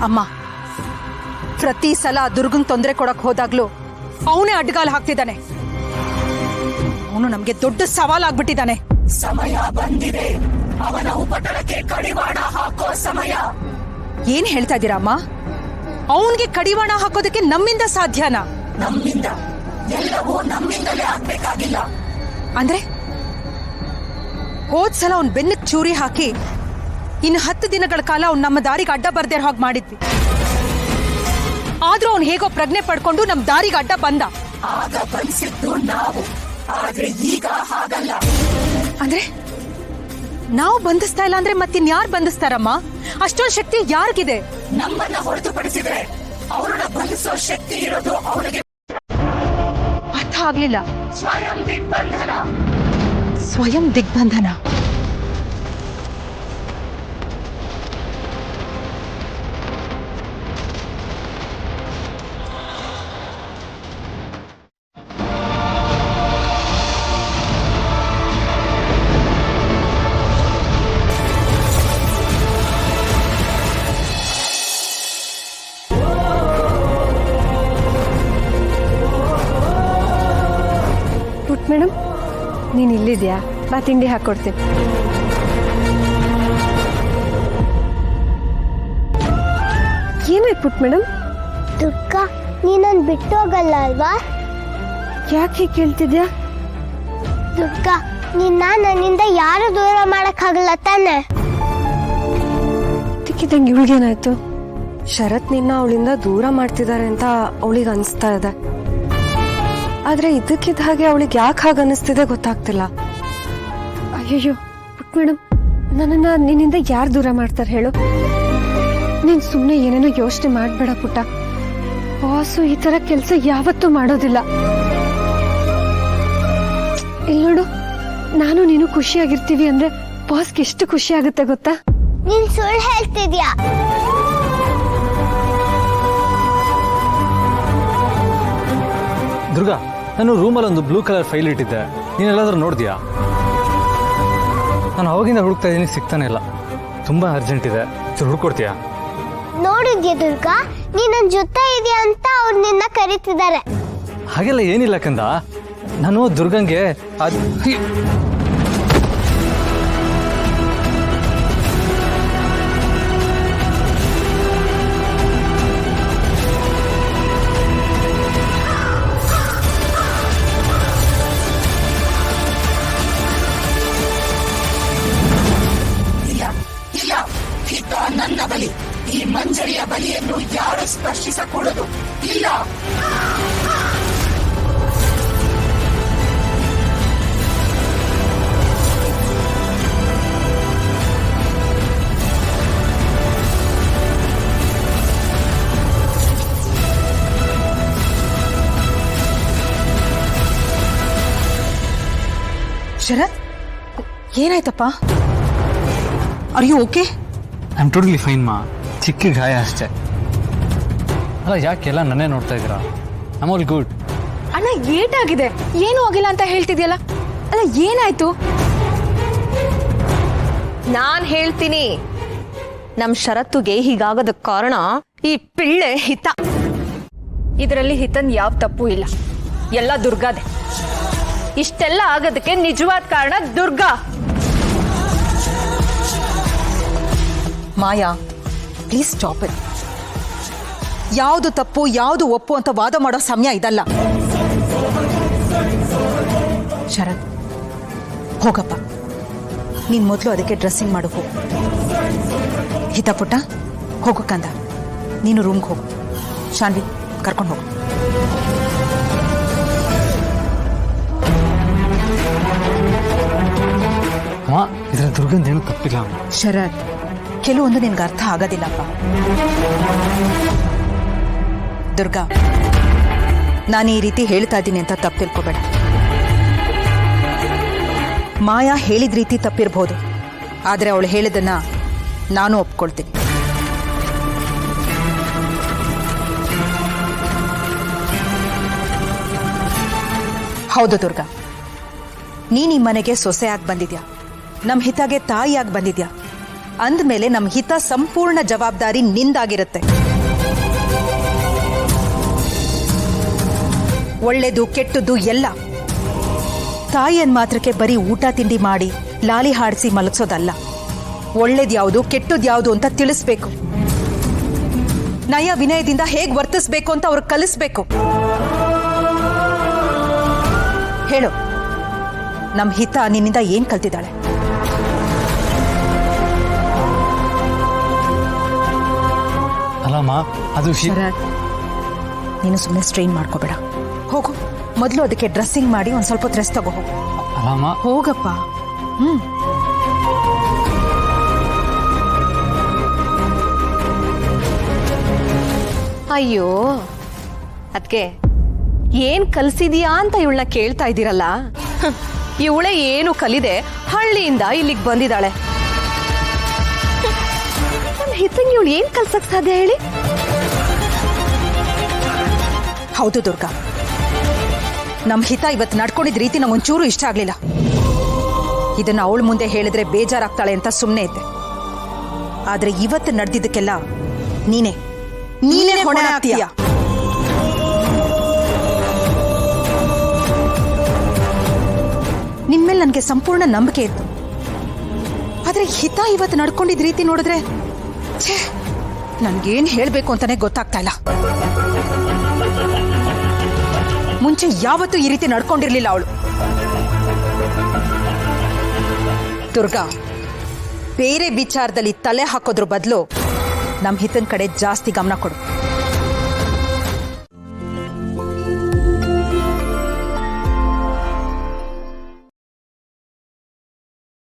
ಅಮ್ಮ, ಪ್ರತಿ ಸಲ ದುರ್ಗಂಗ್ ತೊಂದರೆ ಕೊಡಕ್ ಹೋದಾಗ್ಲೂ ಅವನೇ ಅಡ್ಗಾಲ್ ಹಾಕ್ತಿದ್ದಾನೆ. ಅವನು ನಮ್ಗೆ ದೊಡ್ಡ ಸವಾಲಾಗ್ಬಿಟ್ಟಿದ್ದಾನೆ. ಸಮಯ ಬಂದಿದೆ, ಅವನ ಉಪಟಳಕ್ಕೆ ಕಡಿವಾಣ ಹಾಕೋ ಸಮಯ. ಏನ್ ಹೇಳ್ತಾ ಇದ್ದೀರಾ ಅಮ್ಮ? ಅವನ್ಗೆ ಕಡಿವಾಣ ಹಾಕೋದಕ್ಕೆ ನಮ್ಮಿಂದ ಸಾಧ್ಯನಾ? ನಮ್ಮಿಂದ ಎಲ್ಲವೂ ನಮ್ಮಿಂದಲೇ ಆಗ್ಬೇಕಾಗಿಲ್ಲ. ಅಂದ್ರೆ ಹೋದ್ಸಲ ಅವ್ನ್ ಬೆನ್ನಕ್ ಚೂರಿ ಹಾಕಿ ಇನ್ನು 10 ದಿನಗಳ ಕಾಲ ಅವ್ನು ನಮ್ಮ ದಾರಿಗೆ ಅಡ್ಡ ಬರ್ದೇ ಹಾಗೆ ಮಾಡಿದ್ವಿ. ಆದ್ರೂ ಅವ್ನು ಹೇಗೋ ಪ್ರಜ್ಞೆ ಪಡ್ಕೊಂಡು ನಮ್ ದಾರಿಗೆ ಅಡ್ಡ ಬಂದ. ಆಗ ಬಂದಿದ್ದು ನಾವು, ಆದ್ರೆ ಈಗ ಹಾಗಲ್ಲ. ಅಂದ್ರೆ ನಾವು ಬಂಧಿಸ್ತಾ ಇಲ್ಲ ಅಂದ್ರೆ ಮತ್ತಿನ್ಯಾರು ಬಂಧಿಸ್ತಾರಮ್ಮ? ಅಷ್ಟೊಂದು ಶಕ್ತಿ ಯಾರಿಗಿದೆ? ನಮ್ಮನ್ನ ಹೊರತುಪಡಿಸಿದ್ರೆ ಅವರನ್ನ ಬಂಧಿಸೋ ಶಕ್ತಿ ಇರೋದು ಅವನಿಗೆ. ಅರ್ಥ ಆಗ್ಲಿಲ್ಲ. ಸ್ವಯಂ ದಿಗ್ಬಂಧನ. ಸ್ವಯಂ ದಿಗ್ಬಂಧನ. ಮೇಡಮ್, ನೀನು ಇಲ್ಲಿದ್ಯಾ? ಬಾ, ತಿಂಡಿ ಹಾಕ್ಕೊಡ್ತೀನಿ. ಏನಾಯ್ತು ಪುಟ್ ಮೇಡಮ್? ದುರ್ಗಾ, ನೀನನ್ ಬಿಟ್ಟು ಹೋಗಲ್ಲ ಅಲ್ವಾ? ಯಾಕೆ ಹೀಗೆ ಕೇಳ್ತಿದ್ಯಾ? ದುರ್ಗಾ, ನಿನ್ನ ನನ್ನಿಂದ ಯಾರು ದೂರ ಮಾಡಕ್ಕಾಗಲ್ಲ ತಾನೆ? ಇದಕ್ಕಿದ್ದಂಗೆ ಇವಳಿಗೇನಾಯ್ತು? ಶರತ್ ನಿನ್ನ ಅವಳಿಂದ ದೂರ ಮಾಡ್ತಿದ್ದಾರೆ ಅಂತ ಅವಳಿಗೆ ಅನಿಸ್ತಾ ಇದೆ. ಆದ್ರೆ ಇದಕ್ಕಿದ್ದ ಹಾಗೆ ಅವಳಿಗೆ ಯಾಕೆ ಹಾಗೆ ಅನಿಸ್ತಿದೆ ಗೊತ್ತಾಗ್ತಿಲ್ಲ. ಅಯ್ಯಯ್ಯೋ ಪುಟ್ ಮೇಡಮ್, ನನ್ನನ್ನ ನಿನ್ನಿಂದ ಯಾರು ದೂರ ಮಾಡ್ತಾರೆ ಹೇಳು? ನೀನ್ ಸುಮ್ಮನೆ ಏನೇನೋ ಯೋಚನೆ ಮಾಡ್ಬೇಡ ಪುಟ್ಟ. ಬಾಸು ಈ ತರ ಕೆಲಸ ಯಾವತ್ತೂ ಮಾಡೋದಿಲ್ಲ. ಇಲ್ಲಿ ನೋಡು, ನಾನು ನೀನು ಖುಷಿಯಾಗಿರ್ತೀವಿ ಅಂದ್ರೆ ಬಾಸ್ಗೆ ಎಷ್ಟು ಖುಷಿ ಆಗುತ್ತೆ ಗೊತ್ತಾ? ನೀನ್ ಸುಳ್ಳು ಹೇಳ್ತಿದ್ಯಾ? ದುರ್ಗಾ, ನಾನು ರೂಮಲ್ಲಿ ಒಂದು ಬ್ಲೂ ಕಲರ್ ಫೈಲ್ ಇಟ್ಟಿದ್ದೆ, ನೀನೆಲ್ಲಾದ್ರೂ ನೋಡಿದ್ಯಾ? ನಾನು ಅವಾಗಿಂದ ಹುಡುಕ್ತಾ ಇದ್ದೀನಿ, ಸಿಗ್ತಾನೆ ಇಲ್ಲ. ತುಂಬಾ ಅರ್ಜೆಂಟ್ ಇದೆ, ಹುಡ್ಕೊಡ್ತೀಯಾ? ನೋಡಿದ್ಯಾ ದುರ್ಗಾ, ನೀ ನನ್ ಜೊತೆ ಇದೆಯಾ ಅಂತ ಅವ್ರು ನಿನ್ನ ಕರೀತಿದ್ದಾರೆ. ಹಾಗೆಲ್ಲ ಏನಿಲ್ಲ ಕಂದ, ನಾನು ದುರ್ಗಂಗೆ ನನ್ನ ಬಲಿ. ಈ ಮಂಜರಿಯ ಬಲಿಯನ್ನು ಯಾರು ಸ್ಪರ್ಶಿಸಕೂಡದು. ಇಲ್ಲ. ಶರತ್, ಏನಾಯ್ತಪ್ಪ? Are you okay? I am totally fine ಮಾ. ಚಿಕ್ಕ ಗಾಯ ಅಷ್ಟೇ. ಅಲ್ಲ, ಯಾಕೆಲ್ಲ ನನ್ನೇ ನೋಡ್ತಾ ಇದ್ದೀರಾ? I am all good. ಅಣ್ಣ, ಏಟಾಗಿದೆ? ಏನು ಆಗಿಲ್ಲ ಅಂತ ಹೇಳ್ತಿದ್ಯಲ್ಲ? ಅಲ್ಲ, ಏನಾಯ್ತು? ನಾನ್ ಹೇಳ್ತೀನಿ. ನಮ್ ಶರತ್ತುಗೆ ಹೀಗಾಗದ ಕಾರಣ ಈ ಪಿಳ್ಳೆ ಹಿತ. ಇದರಲ್ಲಿ ಹಿತನ್ ಯಾವ ತಪ್ಪು ಇಲ್ಲ, ಎಲ್ಲ ದುರ್ಗಾದೆ. ಇಷ್ಟೆಲ್ಲ ಆಗೋದಕ್ಕೆ ನಿಜವಾದ ಕಾರಣ ದುರ್ಗಾ. ಮಾಯಾ, ಪ್ಲೀಸ್ ಸ್ಟಾಪ್ ಇಟ್. ಯಾವುದು ತಪ್ಪು ಯಾವುದು ಒಪ್ಪು ಅಂತ ವಾದ ಮಾಡೋ ಸಮಯ ಇದಲ್ಲ. ಶರತ್, ಹೋಗಪ್ಪ, ನೀನ್ ಮೊದಲು ಅದಕ್ಕೆ ಡ್ರೆಸ್ಸಿಂಗ್ ಮಾಡು. ಹೋಗು. ಹಿತ ಪುಟ್ಟ, ಹೋಗು ಕಂದ, ನೀನು ರೂಮ್ಗೆ ಹೋಗು. ಶಾನ್ವಿ, ಕರ್ಕೊಂಡು ಹೋಗು. ಅಮ್ಮ, ಇದರ ದುರ್ಗಂಧ ಏನು ತಪ್ಪಿಲ್ಲ. ಶರತ್, ಕೆಲವೊಂದು ನಿನ್ಗೆ ಅರ್ಥ ಆಗೋದಿಲ್ಲಪ್ಪ. ದುರ್ಗಾ, ನಾನು ಈ ರೀತಿ ಹೇಳ್ತಾ ಇದ್ದೀನಿ ಅಂತ ತಪ್ಪು ತಿಳ್ಕೊಬೇಡ. ಮಾಯಾ ಹೇಳಿದ ರೀತಿ ತಪ್ಪಿರ್ಬೋದು, ಆದರೆ ಅವಳು ಹೇಳಿದ್ದನ್ನ ನಾನು ಒಪ್ಕೊಳ್ತೀನಿ. ಹೌದು ದುರ್ಗಾ, ನೀನ್ ಈ ಮನೆಗೆ ಸೊಸೆಯಾಗಿ ಬಂದಿದ್ಯಾ, ನಮ್ಮ ಹಿತಾಗೆ ತಾಯಿಯಾಗಿ ಬಂದಿದ್ಯಾ. ಅಂದ್ಮೇಲೆ ನಮ್ಮ ಹಿತ ಸಂಪೂರ್ಣ ಜವಾಬ್ದಾರಿ ನಿಂದಾಗಿರುತ್ತೆ. ಒಳ್ಳೇದು ಕೆಟ್ಟದ್ದು ಎಲ್ಲ ತಾಯಿಯನ್ ಮಾತ್ರಕ್ಕೆ ಬರೀ ಊಟ ತಿಂಡಿ ಮಾಡಿ ಲಾಲಿ ಹಾಡಿಸಿ ಮಲಗಿಸೋದಲ್ಲ. ಒಳ್ಳೇದ್ಯಾವುದು ಕೆಟ್ಟದ್ಯಾವುದು ಅಂತ ತಿಳಿಸ್ಬೇಕು. ನಯ ವಿನಯದಿಂದ ಹೇಗ್ ವರ್ತಿಸ್ಬೇಕು ಅಂತ ಅವ್ರಿಗೆ ಕಲಿಸ್ಬೇಕು. ಹೇಳು, ನಮ್ ಹಿತ ನಿನ್ನಿಂದ ಏನ್ ಕಲ್ತಿದ್ದಾಳೆ? ಅಲ್ಲಮ್ಮ ಅದು ಶರತ್, ನೀನು ಸುಮ್ಮನೆ ಸ್ಟ್ರೈನ್ ಮಾಡ್ಕೋಬೇಡ. ಹೋಗು, ಮೊದಲು ಅದಕ್ಕೆ ಡ್ರೆಸ್ಸಿಂಗ್ ಮಾಡಿ ಒಂದ್ ಸ್ವಲ್ಪ ಹೊತ್ತು ರೆಸ್ಟ್ ತಗೋ. ಹೋಗು. ಅಲ್ಲಮ್ಮ ಹೋಗಪ್ಪ. ಅಯ್ಯೋ ಅದ್ಕೆ ಏನ್ ಕಲ್ಸಿದ್ಯಾ ಅಂತ ಇವಳನ್ನ ಕೇಳ್ತಾ ಇದ್ದೀರಲ್ಲ. ಇವಳೆ ಏನು ಕಲಿದೆ ಹಳ್ಳಿಯಿಂದ ಇಲ್ಲಿಗೆ ಬಂದಿದ್ದಾಳೆ. ನಮ್ ಹಿತಂಗ್ ಇವಳು ಏನ್ ಕಲ್ಸಕ್ ಸಾಧ್ಯ ಹೇಳಿ? ಹೌದು ದುರ್ಗಾ, ನಮ್ ಹಿತ ಇವತ್ತು ನಡ್ಕೊಂಡಿದ್ ರೀತಿ ನಂಗೊಂಚೂರು ಇಷ್ಟ ಆಗ್ಲಿಲ್ಲ. ಇದನ್ನ ಅವಳ ಮುಂದೆ ಹೇಳಿದ್ರೆ ಬೇಜಾರಾಗ್ತಾಳೆ ಅಂತ ಸುಮ್ಮನೆ ಇದ್ದೆ. ಆದ್ರೆ ಇವತ್ತು ನಡೆದಿದ್ದಕ್ಕೆಲ್ಲ ನೀನೇ ಹೊಣೆ ಆಗ್ತೀಯ. ನಿನ್ಮೇಲೆ ನನಗೆ ಸಂಪೂರ್ಣ ನಂಬಿಕೆ ಇತ್ತು. ಆದ್ರೆ ಹಿತ ಇವತ್ತು ನಡ್ಕೊಂಡಿದ್ ರೀತಿ ನೋಡಿದ್ರೆ ನನ್ಗೇನ್ ಹೇಳ್ಬೇಕು ಅಂತಾನೆ ಗೊತ್ತಾಗ್ತಾ ಇಲ್ಲ. ಮುಂಚೆ ಯಾವತ್ತೂ ಈ ರೀತಿ ನಡ್ಕೊಂಡಿರ್ಲಿಲ್ಲ ಅವಳು. ದುರ್ಗಾ, ಬೇರೆ ವಿಚಾರದಲ್ಲಿ ತಲೆ ಹಾಕೋದ್ರ ಬದಲು ನಮ್ ಹಿತನ್ ಕಡೆ ಜಾಸ್ತಿ ಗಮನ ಕೊಡು.